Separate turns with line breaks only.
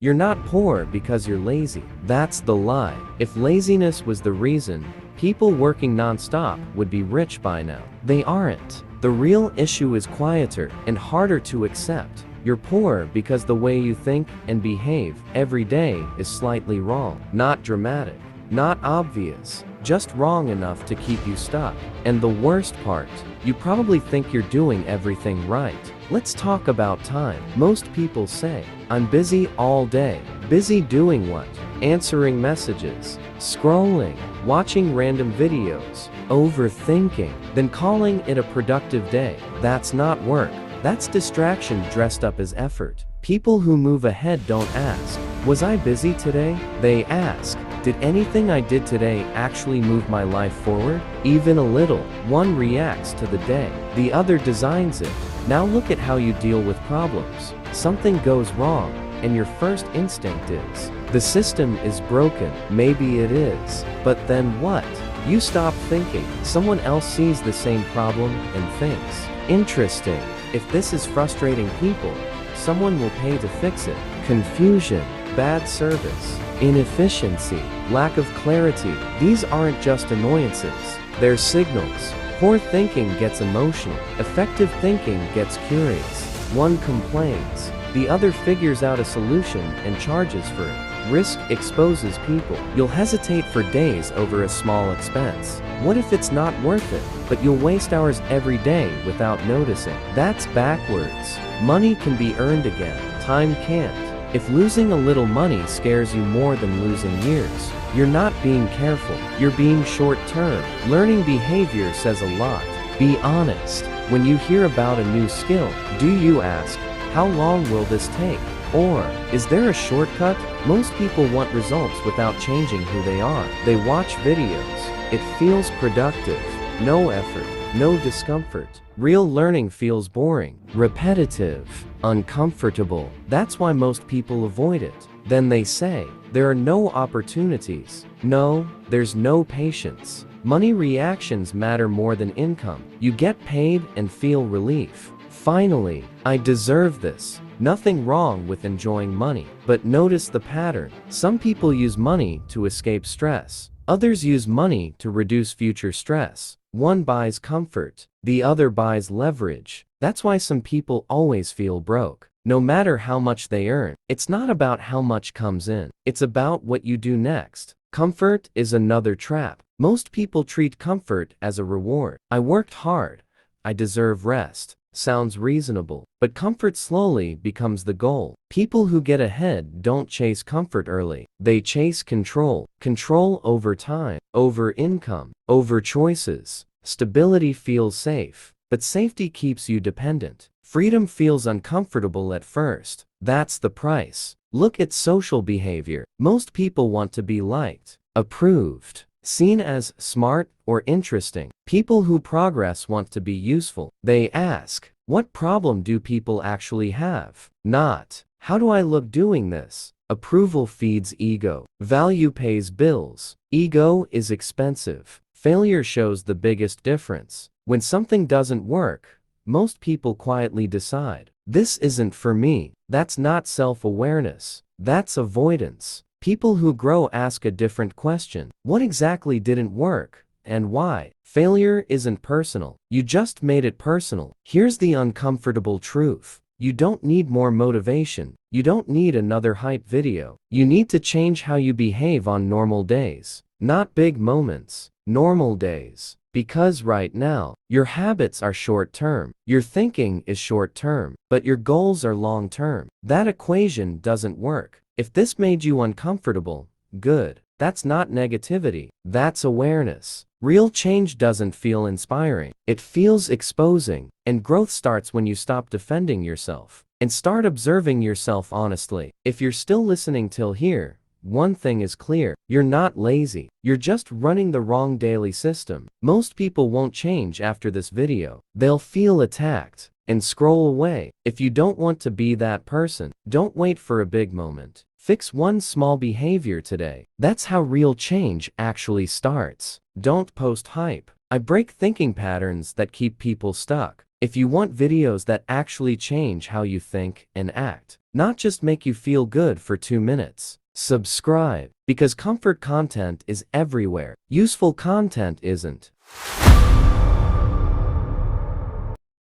You're not poor because you're lazy. That's the lie. If laziness was the reason, people working non-stop would be rich by now. They aren't. The real issue is quieter and harder to accept. You're poor because the way you think and behave every day is slightly wrong. Not dramatic, not obvious, just wrong enough to keep you stuck. And the worst part, you probably think you're doing everything right. Let's talk about time. Most people say, I'm busy all day. Busy doing what? Answering messages, scrolling, watching random videos, overthinking, then calling it a productive day. That's not work. That's distraction dressed up as effort. People who move ahead don't ask, was I busy today? They ask, did anything I did today actually move my life forward? Even a little. One reacts to the day, the other designs it. Now look at how you deal with problems. Something goes wrong, and your first instinct is, the system is broken. Maybe it is. But then what? You stop thinking. Someone else sees the same problem and thinks, interesting. If this is frustrating people, someone will pay to fix it. Confusion, bad service, inefficiency, lack of clarity. These aren't just annoyances. They're signals. Poor thinking gets emotional. Effective thinking gets curious. One complains. The other figures out a solution and charges for it. Risk exposes people. You'll hesitate for days over a small expense. What if it's not worth it? But you'll waste hours every day without noticing. That's backwards. Money can be earned again. Time can't. If losing a little money scares you more than losing years, you're not being careful. You're being short-term. Learning behavior says a lot. Be honest. When you hear about a new skill, do you ask, how long will this take? Or, is there a shortcut? Most people want results without changing who they are. They watch videos. It feels productive. No effort. No discomfort. Real learning feels boring, repetitive, uncomfortable. That's why most people avoid it. Then they say, there are no opportunities. No, there's no patience. Money reactions matter more than income. You get paid and feel relief. Finally, I deserve this. Nothing wrong with enjoying money. But notice the pattern. Some people use money to escape stress. Others use money to reduce future stress. One buys comfort. The other buys leverage. That's why some people always feel broke. No matter how much they earn, it's not about how much comes in. It's about what you do next. Comfort is another trap. Most people treat comfort as a reward. I worked hard. I deserve rest. Sounds reasonable, but comfort slowly becomes the goal. People who get ahead don't chase comfort early. They chase control. Control over time, over income, over choices. Stability feels safe, but safety keeps you dependent. Freedom feels uncomfortable at first. That's the price. Look at social behavior. Most people want to be liked, approved, seen as smart or interesting. People who progress want to be useful. They ask, what problem do people actually have? Not, how do I look doing this? Approval feeds ego. Value pays bills. Ego is expensive. Failure shows the biggest difference. When something doesn't work, most people quietly decide, this isn't for me. That's not self-awareness. That's avoidance. People who grow ask a different question. What exactly didn't work? And why? Failure isn't personal. You just made it personal. Here's the uncomfortable truth. You don't need more motivation. You don't need another hype video. You need to change how you behave on normal days. Not big moments. Normal days. Because right now, your habits are short-term. Your thinking is short-term. But your goals are long-term. That equation doesn't work. If this made you uncomfortable, good. That's not negativity. That's awareness. Real change doesn't feel inspiring. It feels exposing. And growth starts when you stop defending yourself and start observing yourself honestly. If you're still listening till here, one thing is clear. You're not lazy. You're just running the wrong daily system. Most people won't change after this video. They'll feel attacked and scroll away. If you don't want to be that person, don't wait for a big moment. Fix one small behavior today. That's how real change actually starts. Don't post hype. I break thinking patterns that keep people stuck. If you want videos that actually change how you think and act, not just make you feel good for 2 minutes. Subscribe, because comfort content is everywhere. Useful content isn't.